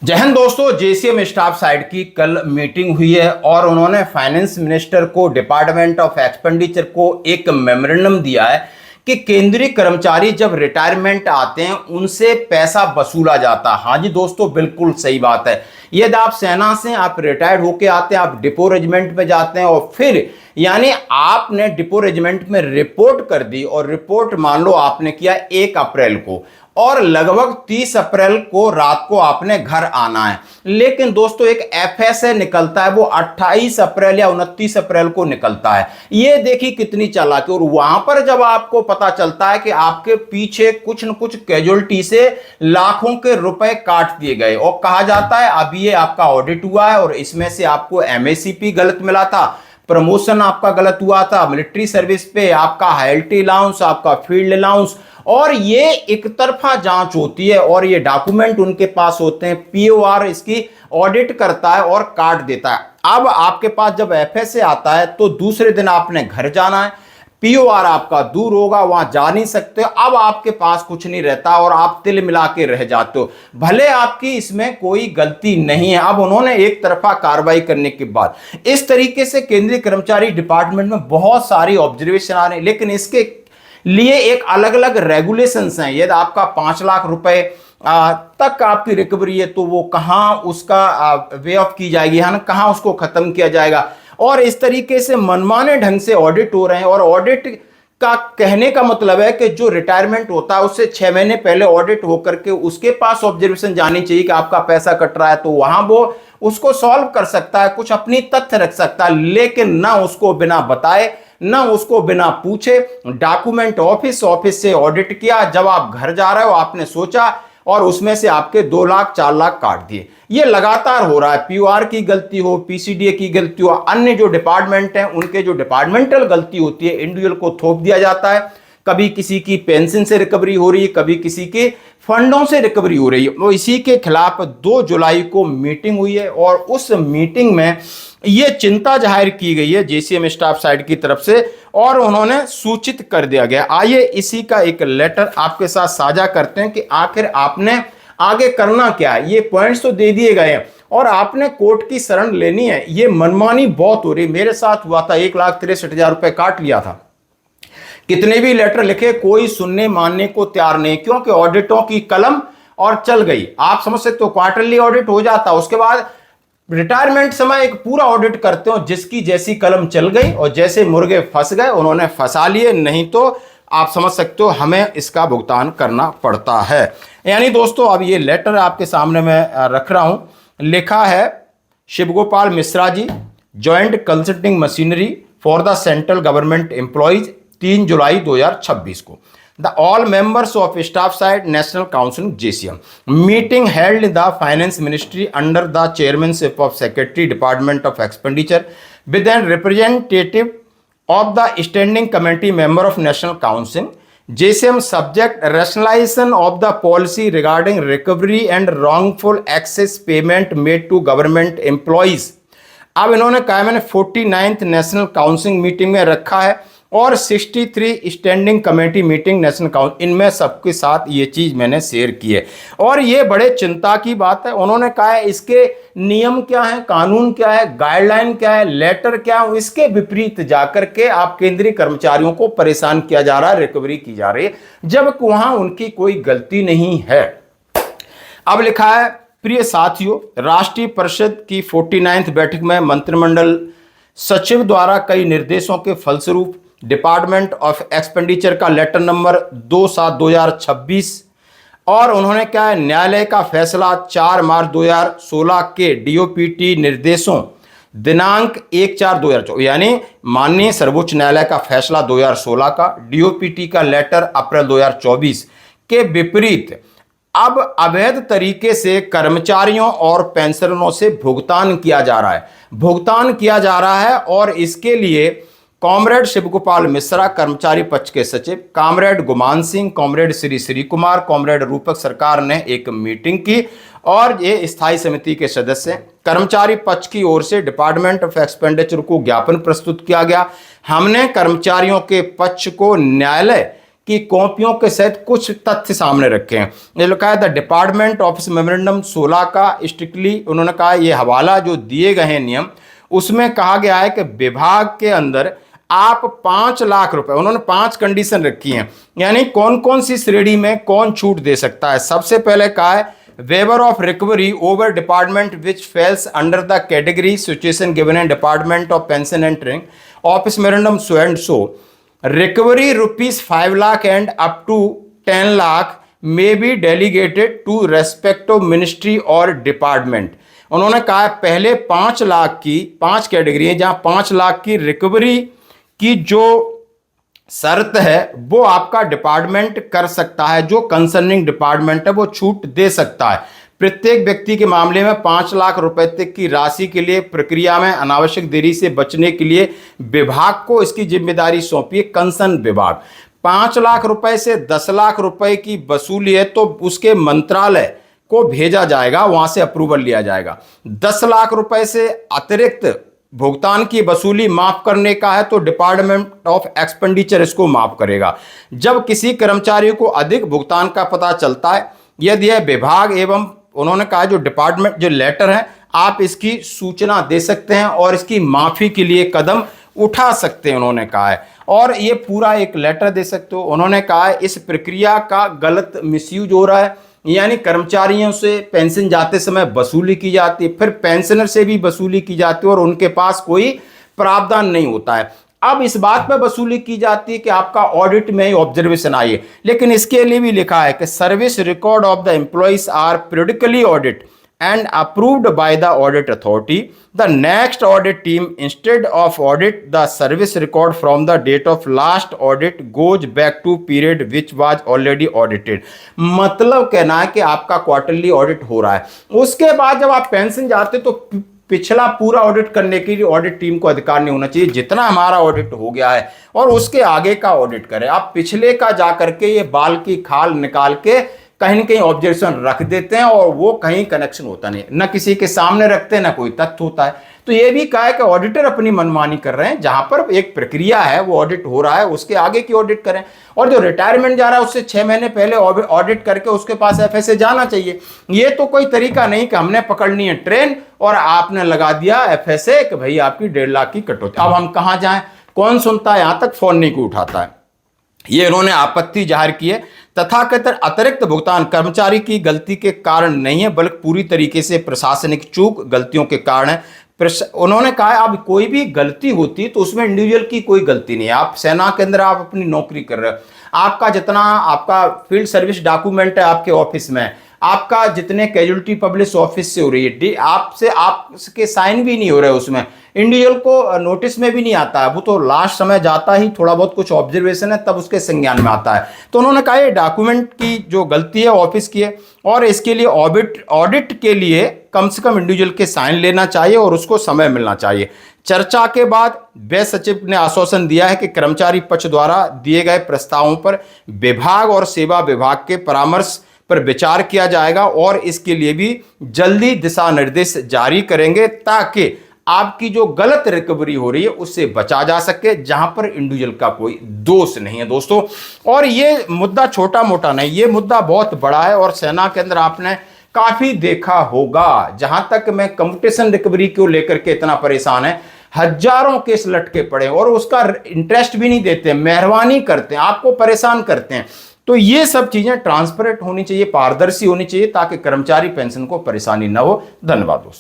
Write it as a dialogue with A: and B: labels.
A: जय हिंद दोस्तों। JCM staff side की कल मीटिंग हुई है और उन्होंने फाइनेंस मिनिस्टर को, डिपार्टमेंट ऑफ एक्सपेंडिचर को एक मेमोरेंडम दिया है कि केंद्रीय कर्मचारी जब रिटायरमेंट आते हैं उनसे पैसा वसूला जाता है। हाँ जी दोस्तों, बिल्कुल सही बात है। यदि आप सेना से आप रिटायर्ड होके आते हैं, आप डिपो रेजिमेंट में जाते हैं और फिर यानी आपने डिपो रेजिमेंट में रिपोर्ट कर दी और रिपोर्ट मान लो आपने किया 1 अप्रैल को और लगभग 30 अप्रैल को रात को आपने घर आना है। लेकिन दोस्तों एक एफएसए निकलता है, वो 28 अप्रैल या 29 अप्रैल को निकलता है। ये देखिए कितनी चालाकी। और वहां पर जब आपको पता चलता है कि आपके पीछे कुछ न कुछ कैजुअलिटी से लाखों के रुपए काट दिए गए और कहा जाता है अब ये आपका ऑडिट हुआ है और इसमें से आपको एमएसीपी गलत मिला था, प्रमोशन आपका गलत हुआ था, मिलिट्री सर्विस पे आपका हायल्टी अलाउंस, आपका फील्ड अलाउंस, और ये एक तरफा जांच होती है और ये डॉक्यूमेंट उनके पास होते हैं। पीओआर इसकी ऑडिट करता है और काट देता है। अब आपके पास जब एफएसए आता है तो दूसरे दिन आपने घर जाना है, पीओआर आपका दूर होगा, वहां जा नहीं सकते। अब आपके पास कुछ नहीं रहता और आप तिल मिला के रह जाते हो, भले आपकी इसमें कोई गलती नहीं है। अब उन्होंने एक तरफा कार्रवाई करने के बाद इस तरीके से केंद्रीय कर्मचारी डिपार्टमेंट में बहुत सारी ऑब्जर्वेशन आ रहे हैं, लेकिन इसके लिए एक अलग अलग रेगुलेशंस हैं। यदि आपका 5 लाख रुपए तक आपकी रिकवरी है तो वो कहां उसका वे ऑफ की जाएगी, है ना, कहां उसको खत्म किया जाएगा। और इस तरीके से मनमाने ढंग से ऑडिट हो रहे हैं। और ऑडिट का कहने का मतलब है कि जो रिटायरमेंट होता है उससे 6 महीने पहले ऑडिट होकर के उसके पास ऑब्जर्वेशन जानी चाहिए कि आपका पैसा कट रहा है, तो वहां वो उसको सॉल्व कर सकता है, कुछ अपनी तथ्य रख सकता है। लेकिन ना उसको बिना बताए, ना उसको बिना पूछे डॉक्यूमेंट ऑफिस से ऑडिट किया। जब आप घर जा रहे हो आपने सोचा और उसमें से आपके 2 लाख 4 लाख काट दिए। ये लगातार हो रहा है। पीओआर की गलती हो, पीसीडीए की गलती हो, अन्य जो डिपार्टमेंट हैं उनके जो डिपार्टमेंटल गलती होती है इंडिविजुअल को थोप दिया जाता है। कभी किसी की पेंशन से रिकवरी हो रही है, कभी किसी के फंडों से रिकवरी हो रही है। तो इसी के खिलाफ 2 जुलाई को मीटिंग हुई है और उस मीटिंग में यह चिंता जाहिर की गई है जेसीएम स्टाफ साइड की तरफ से और उन्होंने सूचित कर दिया गया। आइए इसी का एक लेटर आपके साथ साझा करते हैं कि आखिर आपने आगे करना क्या है। ये पॉइंट्स तो दे दिए गए हैं और आपने कोर्ट की शरण लेनी है। ये मनमानी बहुत हो रही, मेरे साथ हुआ था। 1,63,000 रुपए काट लिया था। कितने भी लेटर लिखे, कोई सुनने मानने को तैयार नहीं, क्योंकि ऑडिटों की कलम और चल गई। आप समझ सकते हो, क्वार्टरली ऑडिट हो जाता, उसके बाद रिटायरमेंट समय एक पूरा ऑडिट करते हो, जिसकी जैसी कलम चल गई और जैसे मुर्गे फंस गए उन्होंने फंसा लिए, नहीं तो आप समझ सकते हो हमें इसका भुगतान करना पड़ता है। यानी दोस्तों अब ये लेटर आपके सामने मैं रख रहा हूं, लिखा है Shivgopal Mishra ji, joint consulting machinery for the central government employees, 3 जुलाई 2026 को। The all members of staff side National Council JCM meeting held in the Finance Ministry under the chairmanship of Secretary Department of Expenditure with a representative of the Standing Committee member of National Council JCM subject rationalization of the policy regarding recovery and wrongful access payment made to government employees। अब इन्होंने कहा मैंने 49th national council meeting में रखा है और 63 standing committee meeting national council, इनमें सबके साथ ये चीज मैंने शेयर की है और ये बड़े चिंता की बात है। उन्होंने कहा है इसके नियम क्या है, कानून क्या है, गाइडलाइन क्या है, लेटर क्या है, इसके विपरीत जाकर के आप केंद्रीय कर्मचारियों को परेशान किया जा रहा है, रिकवरी की जा रही है, जबकि वहां उनकी कोई गलती नहीं है। अब लिखा है, प्रिय साथियों, राष्ट्रीय परिषद की 49th बैठक में मंत्रिमंडल सचिव द्वारा कई निर्देशों के फलस्वरूप डिपार्टमेंट ऑफ एक्सपेंडिचर का लेटर नंबर 2/7/2026 और उन्होंने क्या है, न्यायालय का फैसला 4 मार्च 2016 के डीओपीटी निर्देशों दिनांक 1/4/2024, यानी माननीय सर्वोच्च न्यायालय का फैसला 2016 का, डीओपीटी का लेटर अप्रैल 2024 के विपरीत अब अवैध तरीके से कर्मचारियों और पेंशनरों से भुगतान किया जा रहा है और इसके लिए कॉमरेड शिवगोपाल मिश्रा कर्मचारी पक्ष के सचिव, comrade Guman Singh, comrade Shri Kumar, comrade रूपक सरकार ने एक मीटिंग की और ये स्थायी समिति के सदस्य कर्मचारी पक्ष की ओर से डिपार्टमेंट ऑफ एक्सपेंडिचर को ज्ञापन प्रस्तुत किया गया। हमने कर्मचारियों के पक्ष को न्यायालय की कॉपियों के सहित कुछ तथ्य सामने रखे हैं। ये लिखा है द डिपार्टमेंट ऑफिस मेमोरेंडम 16 का स्ट्रिक्टली, उन्होंने कहा ये हवाला जो दिए गए हैं नियम, उसमें कहा गया है कि विभाग के अंदर आप 5 लाख रुपए, उन्होंने 5 कंडीशन रखी हैं, यानी कौन कौन सी श्रेणी में कौन छूट दे सकता है। सबसे पहले कहा है waiver of recovery over department which falls under the category situation given in department of pension and training office memorandum so and so, recovery ₹5 lakh and up to 10 lakh may be delegated to respective ministry और department. उन्होंने कहा पहले 5 लाख की 5 category है, जहां 5 लाख की recovery की जो शर्त है वो आपका डिपार्टमेंट कर सकता है, जो कंसर्निंग डिपार्टमेंट है वो छूट दे सकता है। प्रत्येक व्यक्ति के मामले में 5 लाख रुपए तक की राशि के लिए प्रक्रिया में अनावश्यक देरी से बचने के लिए विभाग को इसकी जिम्मेदारी सौंपी है कंसर्न विभाग। 5 लाख रुपए से 10 लाख रुपए की वसूली है तो उसके मंत्रालय को भेजा जाएगा, वहां से अप्रूवल लिया जाएगा। 10 लाख रुपए से अतिरिक्त भुगतान की वसूली माफ करने का है तो डिपार्टमेंट ऑफ एक्सपेंडिचर इसको माफ करेगा। जब किसी कर्मचारी को अधिक भुगतान का पता चलता है, यदि यह विभाग एवं उन्होंने कहा जो डिपार्टमेंट जो लेटर है आप इसकी सूचना दे सकते हैं और इसकी माफी के लिए कदम उठा सकते हैं, उन्होंने कहा है। और ये पूरा एक लेटर दे सकते हो। उन्होंने कहा है इस प्रक्रिया का गलत मिसयूज हो रहा है, यानी कर्मचारियों से पेंशन जाते समय वसूली की जाती है, फिर पेंशनर से भी वसूली की जाती है और उनके पास कोई प्रावधान नहीं होता है। अब इस बात पर वसूली की जाती है कि आपका ऑडिट में ही ऑब्जर्वेशन आई है, लेकिन इसके लिए भी लिखा है कि service record of the employees are periodically audit and approved by the audit authority. The next audit team, instead of audit the service record from the date of last audit, goes back to period which was already audited. मतलब कहना है कि आपका quarterly audit हो रहा है, उसके बाद जब आप पेंशन जाते तो पिछला पूरा ऑडिट करने के लिए ऑडिट टीम को अधिकार नहीं होना चाहिए। जितना हमारा ऑडिट हो गया है और उसके आगे का ऑडिट करें, आप पिछले का जा करके ये बाल की खाल निकाल के कहीं न कहीं ऑब्जर्वेशन रख देते हैं और वो कहीं कनेक्शन होता नहीं, न किसी के सामने रखते हैं, न कोई तथ्य होता है। तो ये भी कहा है कि ऑडिटर अपनी मनमानी कर रहे हैं, जहां पर एक प्रक्रिया है वो ऑडिट हो रहा है उसके आगे की ऑडिट करें। और जो रिटायरमेंट जा रहा है उससे 6 महीने पहले ऑडिट करके उसके पास एफएसए जाना चाहिए। ये तो कोई तरीका नहीं कि हमने पकड़नी है ट्रेन और आपने लगा दिया एफएसए कि भाई आपकी 1.5 लाख की कटौती। अब हम कहां जाएं, कौन सुनता है, यहां तक फोन नहीं को उठाता है। ये इन्होंने आपत्ति जाहिर की है। तथाकथित अतिरिक्त भुगतान कर्मचारी की गलती के कारण नहीं है बल्कि पूरी तरीके से प्रशासनिक चूक गलतियों के कारण है। उन्होंने कहा अब कोई भी गलती होती तो उसमें इंडिविजुअल की कोई गलती नहीं है। आप सेना के अंदर आप अपनी नौकरी कर रहे हो, आपका जितना आपका फील्ड सर्विस डॉक्यूमेंट है आपके ऑफिस में, आपका जितने कैजुअलिटी पब्लिश ऑफिस से हो रही है, आपके साइन भी नहीं हो रहे उसमें, इंडिविजुअल को नोटिस में भी नहीं आता है, वो तो लास्ट समय जाता ही थोड़ा बहुत कुछ ऑब्जर्वेशन है तब उसके संज्ञान में आता है। तो उन्होंने कहा ये डॉक्यूमेंट की जो गलती है ऑफिस की है और इसके लिए ऑडिट के लिए कम से कम इंडिविजुअल के साइन लेना चाहिए और उसको समय मिलना चाहिए। चर्चा के बाद व्यय सचिव ने आश्वासन दिया है कि कर्मचारी पक्ष द्वारा दिए गए प्रस्तावों पर विभाग और सेवा विभाग के परामर्श पर विचार किया जाएगा और इसके लिए भी जल्दी दिशा निर्देश जारी करेंगे ताकि आपकी जो गलत रिकवरी हो रही है उससे बचा जा सके, जहां पर इंडिविजुअल का कोई दोष नहीं है दोस्तों। और ये मुद्दा छोटा मोटा नहीं, ये मुद्दा बहुत बड़ा है और सेना के अंदर आपने काफी देखा होगा। जहां तक मैं कम्यूटेशन रिकवरी को लेकर के इतना परेशान है, हजारों केस लटके पड़े और उसका इंटरेस्ट भी नहीं देते, मेहरबानी करते हैं, आपको परेशान करते हैं। तो ये सब चीजें ट्रांसपेरेंट होनी चाहिए, पारदर्शी होनी चाहिए ताकि कर्मचारी पेंशन को परेशानी न हो। धन्यवाद दोस्तों।